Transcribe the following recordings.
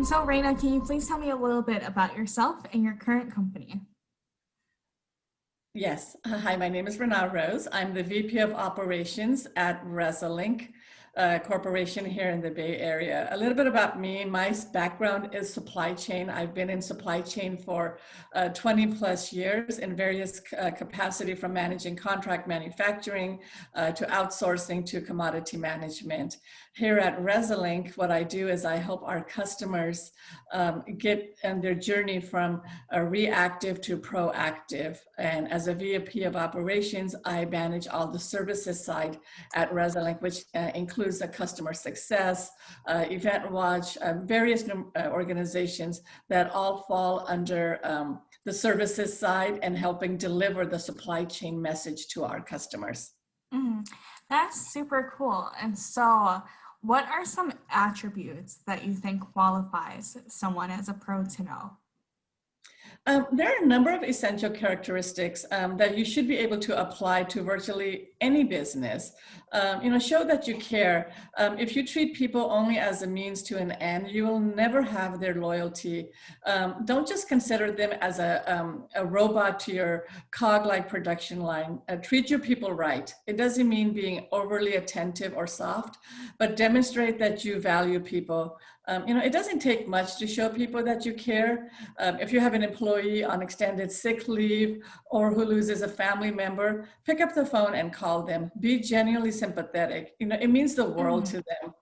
So, Raina, can you please tell me a little bit about yourself and your current company? Yes. Hi, my name is Ranna Rose. I'm the VP of Operations at Resilinc Corporation here in the Bay Area. A little bit about me. My background is supply chain. I've been in supply chain for 20 plus years in various capacity, from managing contract manufacturing to outsourcing to commodity management. Here at Resilinc, what I do is I help our customers get on their journey from reactive to proactive. And as a VP of operations, I manage all the services side at Resilinc, which includes the customer success, event watch, various organizations that all fall under the services side and helping deliver the supply chain message to our customers. Mm, that's super cool. And so, what are some attributes that you think qualifies someone as a pro to know? There are a number of essential characteristics that you should be able to apply to virtually any business. Show that you care. If you treat people only as a means to an end, you will never have their loyalty. Don't just consider them as a robot to your cog-like production line. Treat your people right. It doesn't mean being overly attentive or soft, but demonstrate that you value people. It doesn't take much to show people that you care. If you have an employee on extended sick leave or who loses a family member, pick up the phone and call them. Be genuinely sympathetic. It means the world to them.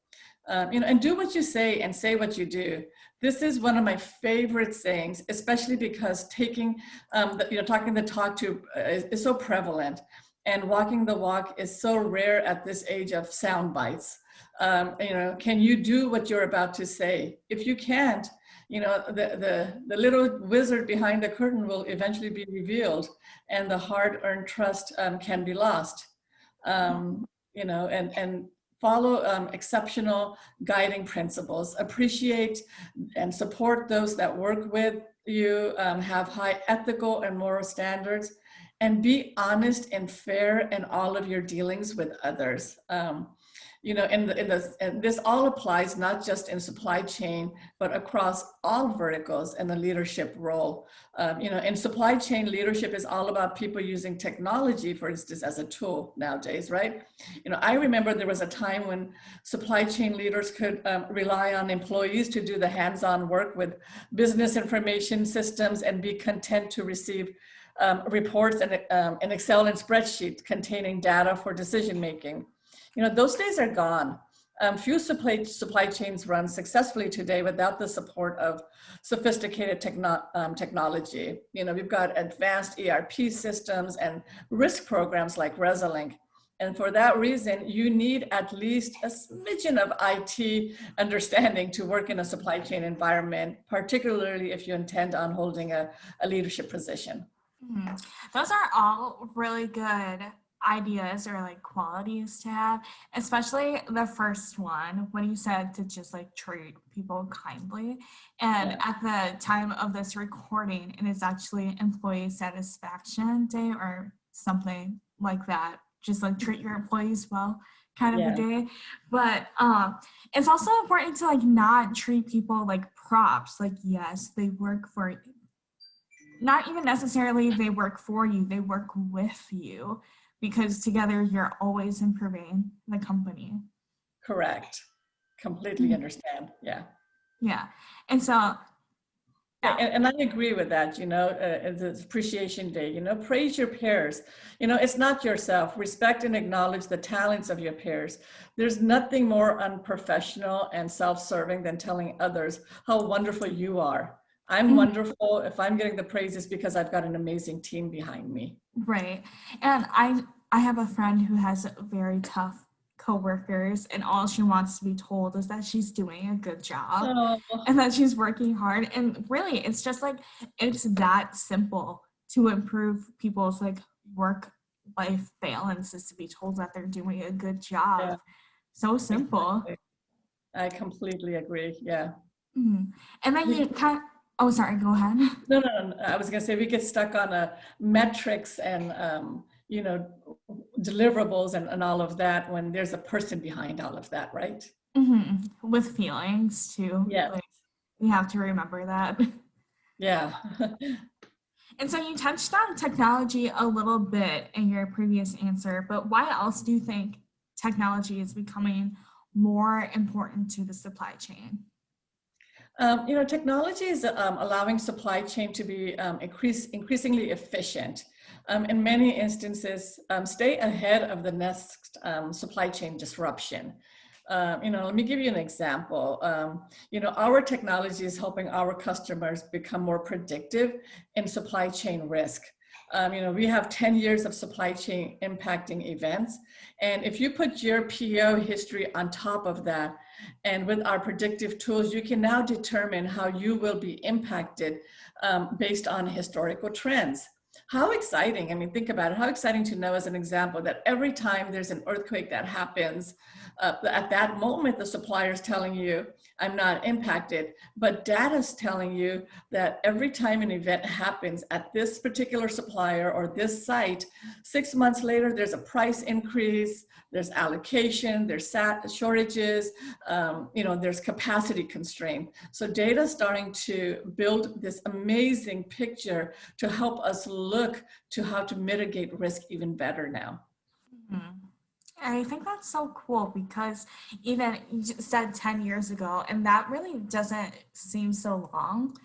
And do what you say and say what you do. This is one of my favorite sayings, especially because talking the talk to is so prevalent, and walking the walk is so rare at this age of sound bites. Can you do what you're about to say? If you can't, the little wizard behind the curtain will eventually be revealed, and the hard-earned trust can be lost. And follow exceptional guiding principles. Appreciate and support those that work with you, have high ethical and moral standards, and be honest and fair in all of your dealings with others. And this all applies not just in supply chain, but across all verticals in the leadership role. In supply chain, leadership is all about people using technology, for instance, as a tool nowadays, right? I remember there was a time when supply chain leaders could rely on employees to do the hands-on work with business information systems and be content to receive reports and Excel and spreadsheets containing data for decision-making. Those days are gone. Few supply chains run successfully today without the support of sophisticated technology. We've got advanced ERP systems and risk programs like Resilinc. And for that reason, you need at least a smidgen of IT understanding to work in a supply chain environment, particularly if you intend on holding a leadership position. Those are all really good ideas or like qualities to have, especially the first one when you said to just like treat people kindly. And Yeah. at the time of this recording, it is actually Employee Satisfaction Day or something like that. Just like treat your employees well kind of a Yeah. day. But it's also important to like not treat people like props. Like, yes, they work for, not even necessarily they work for you, they work with you, because together you're always improving the company. Correct. Completely understand. Yeah. Yeah. And so, yeah. And I agree with that, it's Appreciation Day, praise your peers. It's not yourself. Respect and acknowledge the talents of your peers. There's nothing more unprofessional and self-serving than telling others how wonderful you are. I'm wonderful. If I'm getting the praises because I've got an amazing team behind me. Right. And I have a friend who has very tough coworkers, and all she wants to be told is that she's doing a good job Oh, and that she's working hard. And really, it's just like, it's that simple to improve people's like work life balance, is to be told that they're doing a good job. yeah, So simple. exactly. I completely agree. Yeah. And then We, you kind of, oh, sorry, go ahead. no. I was going to say we get stuck on metrics and, deliverables and all of that when there's a person behind all of that, right? With feelings too. Yeah. Like, We have to remember that. Yeah. And so you touched on technology a little bit in your previous answer, but why else do you think technology is becoming more important to the supply chain? Technology is allowing supply chain to be increasingly efficient. In many instances, stay ahead of the next supply chain disruption. Let me give you an example. Our technology is helping our customers become more predictive in supply chain risk. We have 10 years of supply chain impacting events. And if you put your PO history on top of that, and with our predictive tools, you can now determine how you will be impacted based on historical trends. How exciting. I mean, think about it. How exciting to know, as an example, that every time there's an earthquake that happens, at that moment, the supplier is telling you, I'm not impacted, but data is telling you that every time an event happens at this particular supplier or this site, 6 months later, there's a price increase, there's allocation, there's shortages, there's capacity constraint. So data is starting to build this amazing picture to help us look to how to mitigate risk even better now. Mm-hmm. I think that's so cool because even you just said 10 years ago, and that really doesn't seem so long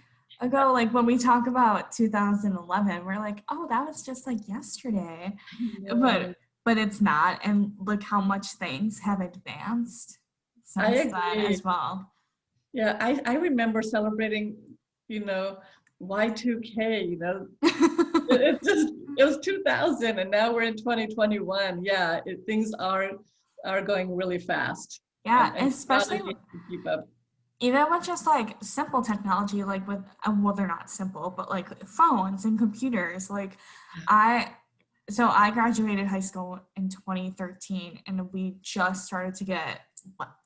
ago. Like when we talk about 2011, we're like, oh, that was just like yesterday. Yeah. But it's not. And look how much things have advanced I since then agree. as well. Yeah, I remember celebrating, Y2K, it was 2000 and now we're in 2021. Yeah, things are going really fast. Yeah, And especially technology can keep up. even with just like simple technology, like with, well, they're not simple, but like phones and computers. Like I, so I graduated high school in 2013 and we just started to get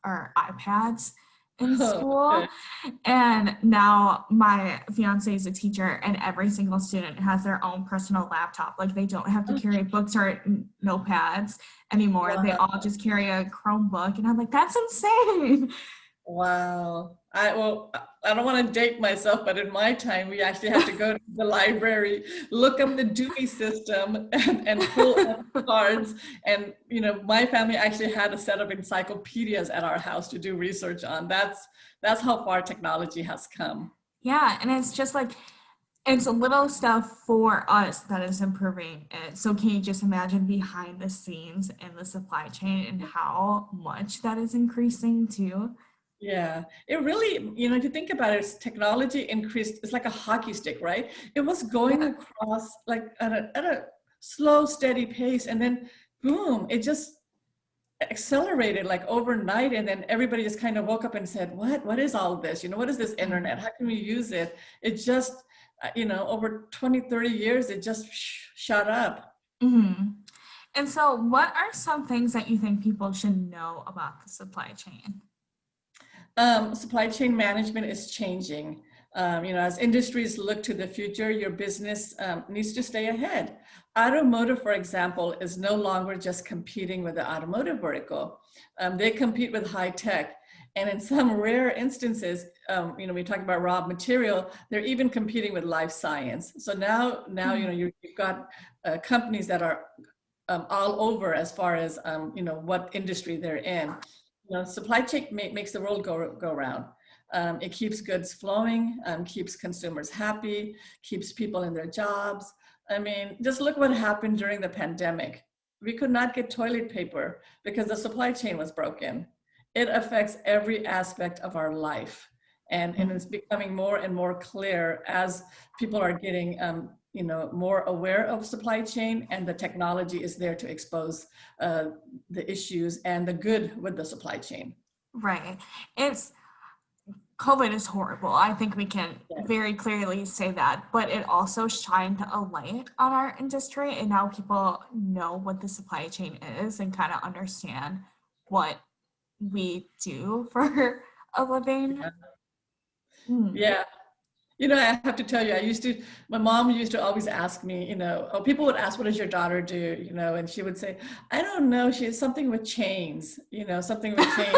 our iPads in Oh, school. okay. And now my fiance is a teacher and every single student has their own personal laptop. Like they don't have to carry books or notepads anymore. They all Wow. just carry a Chromebook. And I'm like, that's insane. Wow. I don't want to date myself, but in my time, we actually had to go to the library, look up the Dewey system and pull up cards. And, my family actually had a set of encyclopedias at our house to do research on. That's how far technology has come. Yeah, and it's just like it's a little stuff for us that is improving it. So can you just imagine behind the scenes in the supply chain and how much that is increasing too? Yeah, it really, if you think about it, technology increased, it's like a hockey stick, right? It was going Yeah. across like at a slow, steady pace, and then boom, it just accelerated like overnight. And then everybody just kind of woke up and said, what is all this? What is this internet? How can we use it? It just, over 20, 30 years, it just shot up. Mm-hmm. And so, what are some things that you think people should know about the supply chain? Supply chain management is changing. As industries look to the future, your business needs to stay ahead. Automotive, for example, is no longer just competing with the automotive vertical. They compete with high tech. And in some rare instances, we talk about raw material, they're even competing with life science. So now, you've got companies that are all over as far as, what industry they're in. Supply chain makes the world go round. It keeps goods flowing, keeps consumers happy, keeps people in their jobs. I mean, just look what happened during the pandemic. We could not get toilet paper because the supply chain was broken. It affects every aspect of our life. And it's becoming more and more clear as people are getting more aware of supply chain, and the technology is there to expose the issues and the good with the supply chain. Right. It's COVID is horrible. I think we can Yes. very clearly say that, but it also shined a light on our industry, and now people know what the supply chain is and kind of understand what we do for a living. Yeah. Mm. Yeah. I have to tell you, my mom used to always ask me, people would ask, what does your daughter do? And she would say, I don't know. She has something with chains, something with chains.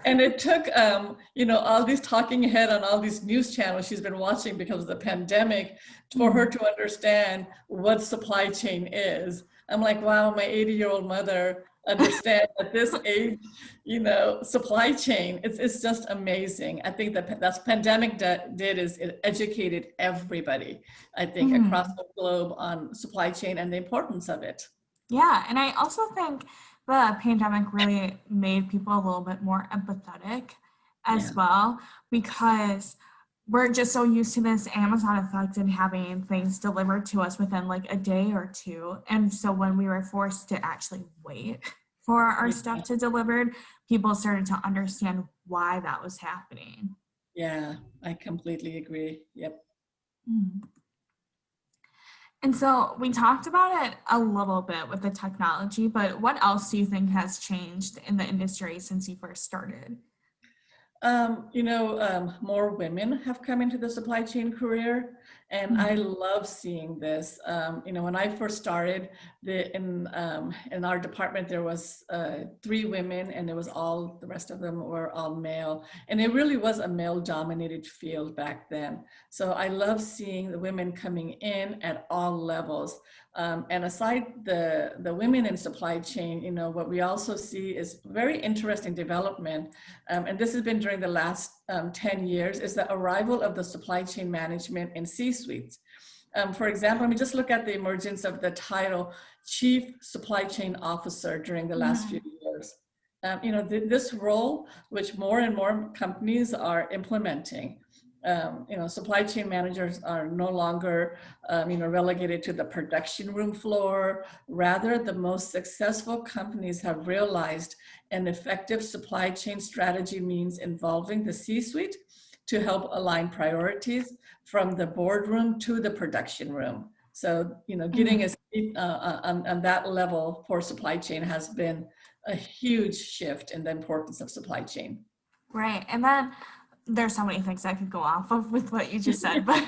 And it took, all these talking head on all these news channels she's been watching because of the pandemic for her to understand what supply chain is. I'm like, wow, my 80-year-old mother understands at this age, supply chain. It's just amazing. I think that's pandemic did is it educated everybody, I think, across the globe on supply chain and the importance of it. Yeah, and I also think the pandemic really made people a little bit more empathetic as well, because we're just so used to this Amazon effect and having things delivered to us within like a day or two. And so when we were forced to actually wait for our stuff to delivered, people started to understand why that was happening. Yeah, I completely agree. Yep. And so we talked about it a little bit with the technology, but what else do you think has changed in the industry since you first started? More women have come into the supply chain career, and I love seeing this. When I first started, in our department there was 3 women, and it was the rest of them were all male, and it really was a male-dominated field back then. So I love seeing the women coming in at all levels. And aside the women in supply chain, what we also see is very interesting development, and this has been during the last 10 years, is the arrival of the supply chain management in C-suites. For example, just look at the emergence of the title Chief Supply Chain Officer during the last few years. This role, which more and more companies are implementing. Supply chain managers are no longer, relegated to the production room floor. Rather, the most successful companies have realized an effective supply chain strategy means involving the C-suite to help align priorities from the boardroom to the production room. So, getting a seat on that level for supply chain has been a huge shift in the importance of supply chain. Right. And then there's so many things I could go off of with what you just said, but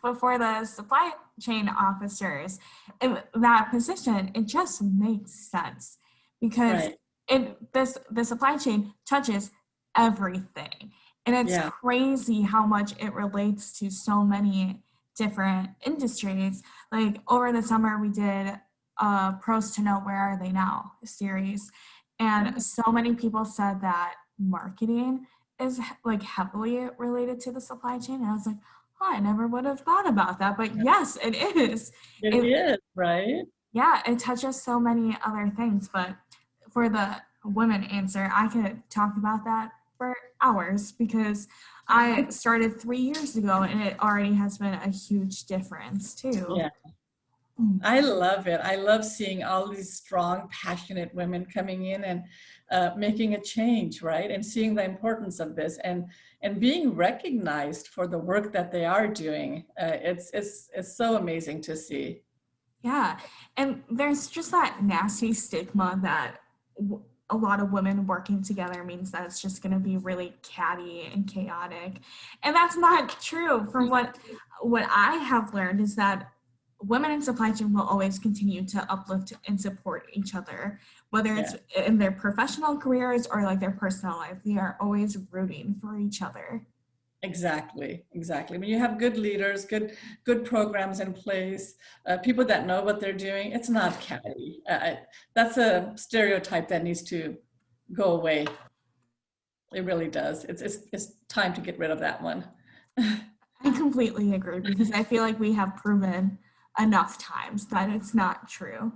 before the supply chain officers, that position, it just makes sense because the supply chain touches everything. And it's crazy how much it relates to so many different industries. Like over the summer, we did Pros to Know Where Are They Now series. And so many people said that marketing is like heavily related to the supply chain. And I was like, oh, I never would have thought about that. But yes, it is. It is, right? Yeah, it touches so many other things. But for the women answer, I could talk about that for hours because I started 3 years ago and it already has been a huge difference too. Yeah. I love it. I love seeing all these strong, passionate women coming in and making a change, right? And seeing the importance of this and being recognized for the work that they are doing. It's so amazing to see. Yeah. And there's just that nasty stigma that a lot of women working together means that it's just going to be really catty and chaotic. And that's not true. From what I have learned is that women in supply chain will always continue to uplift and support each other, whether it's in their professional careers or like their personal life. They are always rooting for each other. Exactly. When you have good leaders, good programs in place, people that know what they're doing, it's not catty. That's a stereotype that needs to go away. It really does. It's time to get rid of that one. I completely agree because I feel like we have proven enough times that it's not true.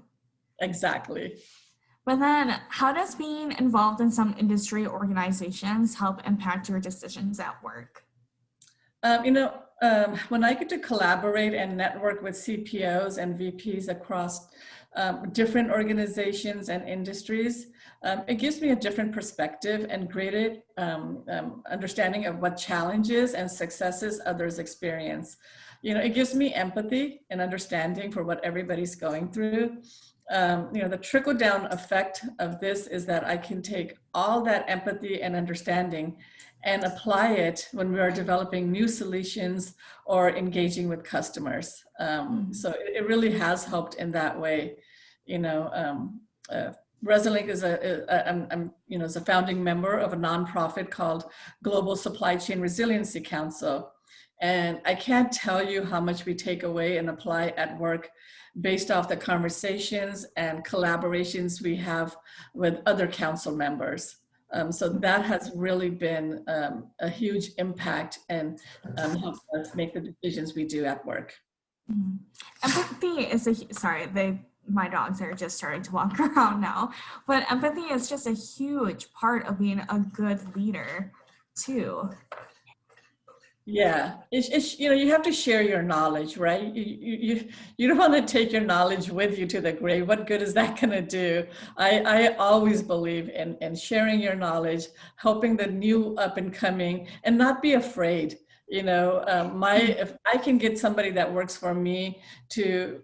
Exactly. But then how does being involved in some industry organizations help impact your decisions at work? When I get to collaborate and network with CPOs and VPs across different organizations and industries, it gives me a different perspective and greater understanding of what challenges and successes others experience. It gives me empathy and understanding for what everybody's going through. The trickle-down effect of this is that I can take all that empathy and understanding and apply it when we are developing new solutions or engaging with customers. So it really has helped in that way, Resilinc is is a founding member of a nonprofit called Global Supply Chain Resiliency Council. And I can't tell you how much we take away and apply at work based off the conversations and collaborations we have with other council members. So that has really been a huge impact and helps us make the decisions we do at work. Empathy is my dogs are just starting to walk around now, but empathy is just a huge part of being a good leader too. Yeah, you have to share your knowledge, right? You don't want to take your knowledge with you to the grave. What good is that going to do? I always believe in sharing your knowledge, helping the new up and coming, and not be afraid. If I can get somebody that works for me to,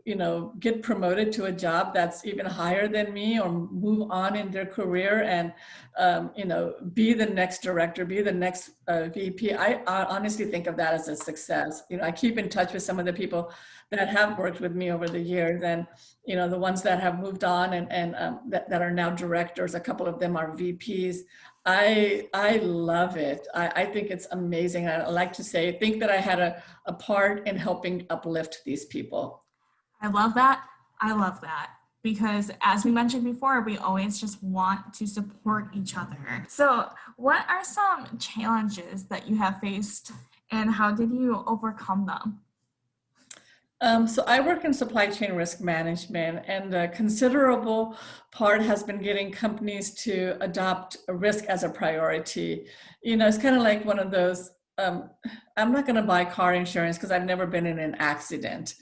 get promoted to a job that's even higher than me or move on in their career and, be the next director, be the next VP, I honestly think of that as a success. I keep in touch with some of the people that have worked with me over the years and, the ones that have moved on and that are now directors, a couple of them are VPs. I love it. I think it's amazing. I like to say, think that I had a part in helping uplift these people. I love that. Because as we mentioned before, we always just want to support each other. So what are some challenges that you have faced and how did you overcome them? So I work in supply chain risk management, and a considerable part has been getting companies to adopt risk as a priority. It's kind of like one of those, I'm not going to buy car insurance because I've never been in an accident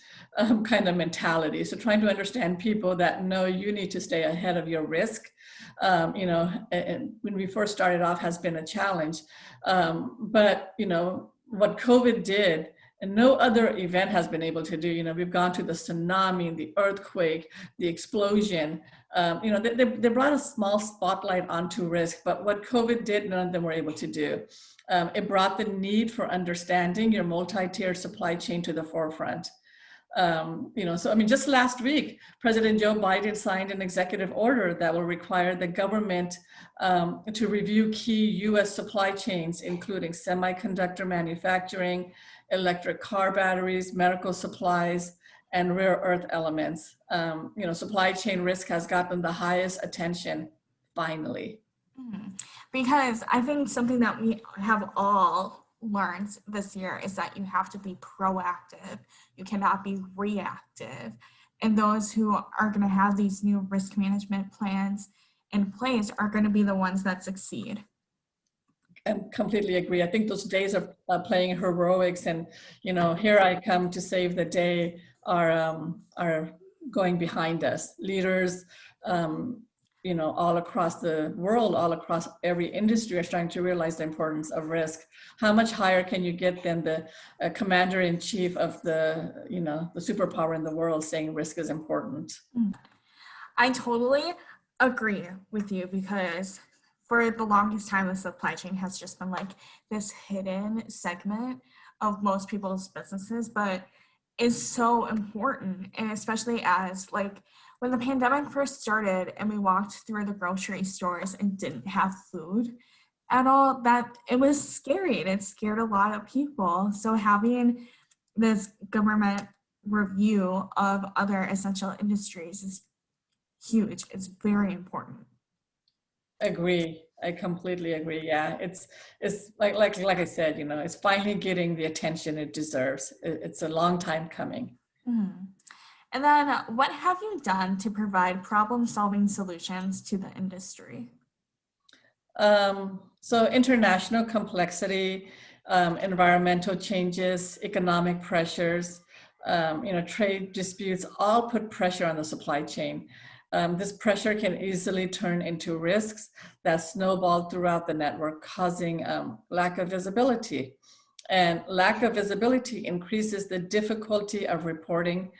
kind of mentality. So trying to understand people that know you need to stay ahead of your risk, and when we first started off has been a challenge. But what COVID did, and no other event has been able to do. We've gone to the tsunami, the earthquake, the explosion. They brought a small spotlight onto risk, but what COVID did, none of them were able to do. It brought the need for understanding your multi-tier supply chain to the forefront. Just last week, President Joe Biden signed an executive order that will require the government to review key U.S. supply chains, including semiconductor manufacturing, electric car batteries, medical supplies, and rare earth elements. Supply chain risk has gotten the highest attention, finally. Because I think something that we have all learned this year is that you have to be proactive. You cannot be reactive. And those who are going to have these new risk management plans in place are going to be the ones that succeed. I completely agree. I think those days of playing heroics and, here I come to save the day are going behind us. Leaders, all across the world, all across every industry are starting to realize the importance of risk. How much higher can you get than the commander-in-chief of the superpower in the world saying risk is important? I totally agree with you because for the longest time, the supply chain has just been like this hidden segment of most people's businesses, but it's so important. And especially as when the pandemic first started and we walked through the grocery stores and didn't have food at all, that it was scary and it scared a lot of people. So having this government review of other essential industries is huge. It's very important. Agree. I completely agree. Yeah, it's like I said, it's finally getting the attention it deserves. It's a long time coming. And then what have you done to provide problem-solving solutions to the industry? So international complexity, environmental changes, economic pressures, trade disputes all put pressure on the supply chain. This pressure can easily turn into risks that snowball throughout the network, causing lack of visibility. And lack of visibility increases the difficulty of reporting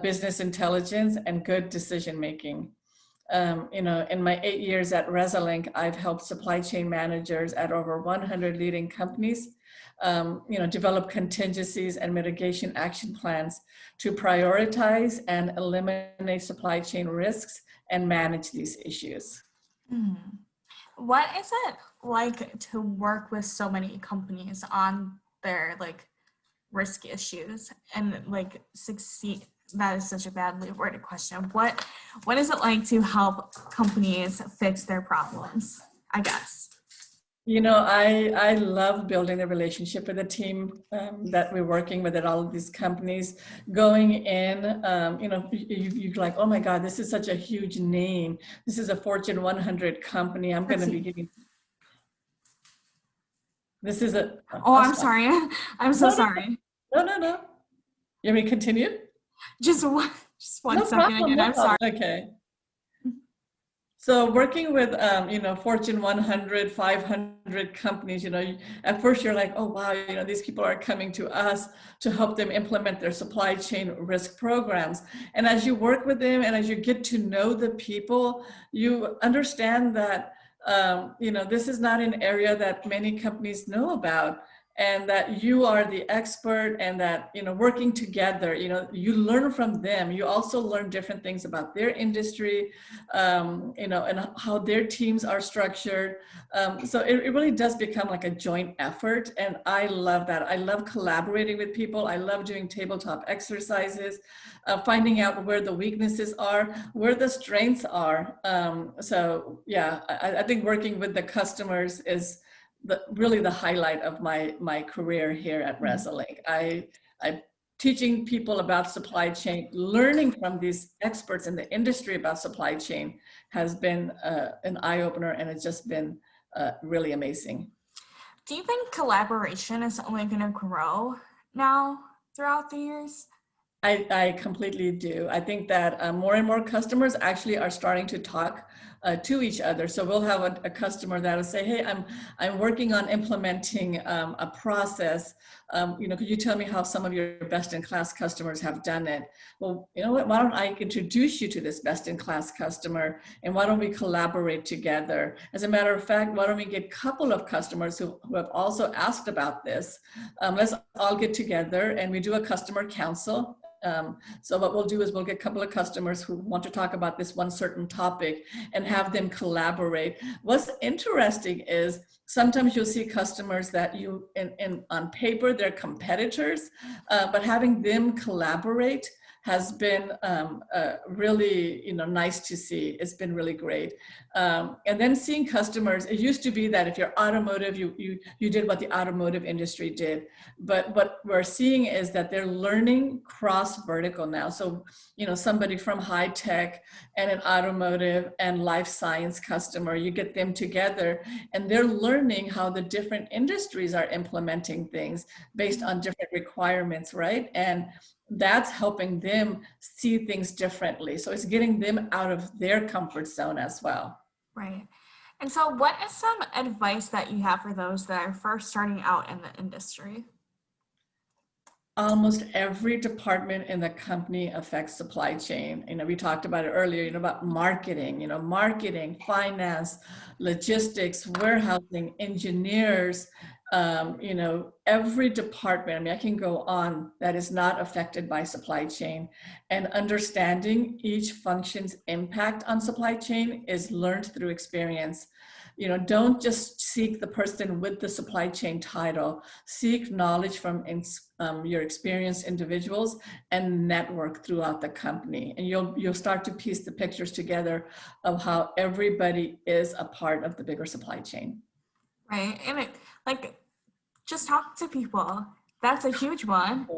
business intelligence and good decision making. In my 8 years at Resilinc, I've helped supply chain managers at over 100 leading companies develop contingencies and mitigation action plans to prioritize and eliminate supply chain risks and manage these issues. Hmm. What is it like to work with so many companies on their like risk issues and like succeed? That is such a badly worded question. What is it like to help companies fix their problems, I guess? You know, I love building a relationship with the team that we're working with at all of these companies. Going in, you know, you're like, oh my God, this is such a huge name. This is a Fortune 100 company. I'm going to be getting, this is a, Oh, I'll I'm stop. sorry. I'm so No, no, sorry. no. You want me to continue? Just one, just one No second problem, again. no I'm sorry. problem. Okay. So working with, you know, Fortune 100, 500 companies, you know, at first you're like, oh, wow, you know, these people are coming to us to help them implement their supply chain risk programs. And as you work with them and as you get to know the people, you understand that, you know, this is not an area that many companies know about, and that you are the expert, and that, you know, working together, you know, you learn from them. You also learn different things about their industry, you know, and how their teams are structured. So it really does become like a joint effort. And I love that. I love collaborating with people. I love doing tabletop exercises, finding out where the weaknesses are, where the strengths are. So yeah, I think working with the customers is really the highlight of my career here at Resilinc. I teaching people about supply chain, learning from these experts in the industry about supply chain has been an eye-opener, and it's just been really amazing. Do you think collaboration is only going to grow now throughout the years? I completely do. I think that more and more customers actually are starting to talk to each other. So we'll have a customer that'll say, "Hey, I'm working on implementing a process. You know, could you tell me how some of your best-in-class customers have done it?" Well, you know what? Why don't I introduce you to this best-in-class customer, and why don't we collaborate together? As a matter of fact, why don't we get a couple of customers who have also asked about this? Let's all get together and we do a customer council. So what we'll do is we'll get a couple of customers who want to talk about this one certain topic and have them collaborate. What's interesting is sometimes you'll see customers that you, on paper, they're competitors, but having them collaborate has been really, you know, nice to see. It's been really great. And then seeing customers, it used to be that if you're automotive, you did what the automotive industry did. But what we're seeing is that they're learning cross-vertical now. So, you know, somebody from high tech and an automotive and life science customer, you get them together and they're learning how the different industries are implementing things based on different requirements, right? And that's helping them see things differently. So it's getting them out of their comfort zone as well. Right. And so what is some advice that you have for those that are first starting out in the industry? Almost every department in the company affects supply chain. You know, we talked about it earlier, you know, about marketing, you know, marketing, finance, logistics, warehousing, engineers, you know, every department. I mean, I can go on that is not affected by supply chain, and understanding each function's impact on supply chain is learned through experience. You know, don't just seek the person with the supply chain title. Seek knowledge from your experienced individuals and network throughout the company. And you'll start to piece the pictures together of how everybody is a part of the bigger supply chain. Right. And it, like, just talk to people. That's a huge one.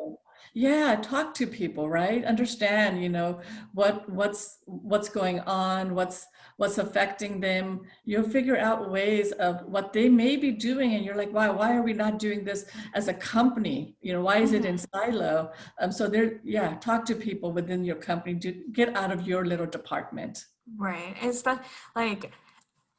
Yeah, talk to people, right? Understand, you know, what's going on, what's affecting them. You'll figure out ways of what they may be doing, and you're like, wow, why are we not doing this as a company? You know, why is it in silo? So there, yeah, talk to people within your company to get out of your little department. Right. It's like,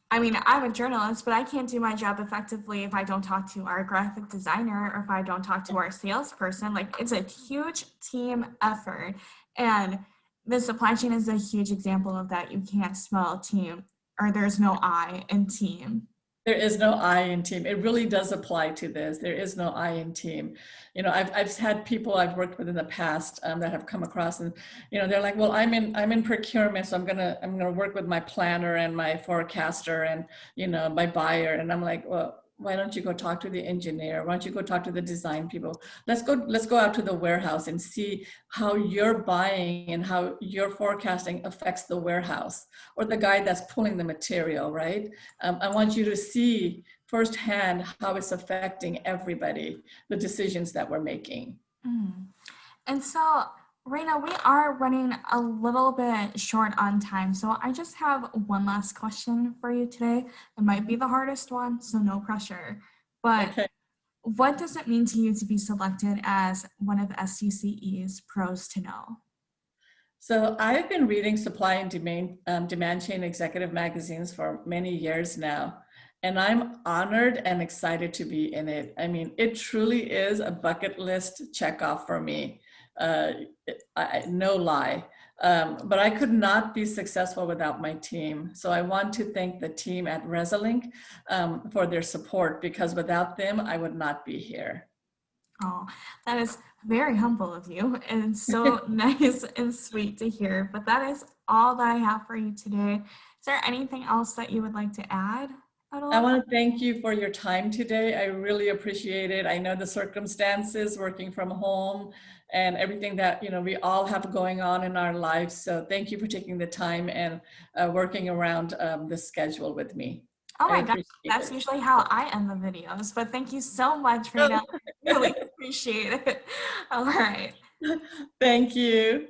I mean, I'm a journalist, but I can't do my job effectively if I don't talk to our graphic designer or if I don't talk to our salesperson. Like, it's a huge team effort. And the supply chain is a huge example of that. You can't spell team, or there's no I in team. There is no I in team. It really does apply to this. There is no I in team. You know, I've had people I've worked with in the past that have come across, and you know, they're like, well, I'm in procurement, so I'm gonna work with my planner and my forecaster and you know my buyer, and I'm like, well, why don't you go talk to the engineer? Why don't you go talk to the design people? Let's go out to the warehouse and see how your buying and how your forecasting affects the warehouse or the guy that's pulling the material, right? I want you to see firsthand how it's affecting everybody, the decisions that we're making. Mm. And so, Raina, we are running a little bit short on time. So I just have one last question for you today. It might be the hardest one, so no pressure. But Okay. what does it mean to you to be selected as one of SDCE's pros to know? So I've been reading supply and demand chain executive magazines for many years now, and I'm honored and excited to be in it. I mean, it truly is a bucket list checkoff for me. Uh, no lie. But I could not be successful without my team. So I want to thank the team at Resilinc for their support, because without them, I would not be here. Oh, that is very humble of you and so nice and sweet to hear. But that is all that I have for you today. Is there anything else that you would like to add at I all? want to thank you for your time today. I really appreciate it. I know the circumstances, working from home and everything that, you know, we all have going on in our lives. So thank you for taking the time and working around the schedule with me. Oh I my gosh, appreciate that's it. usually how I end the videos. But thank you so much, Rita. Really appreciate it. All right. Thank you.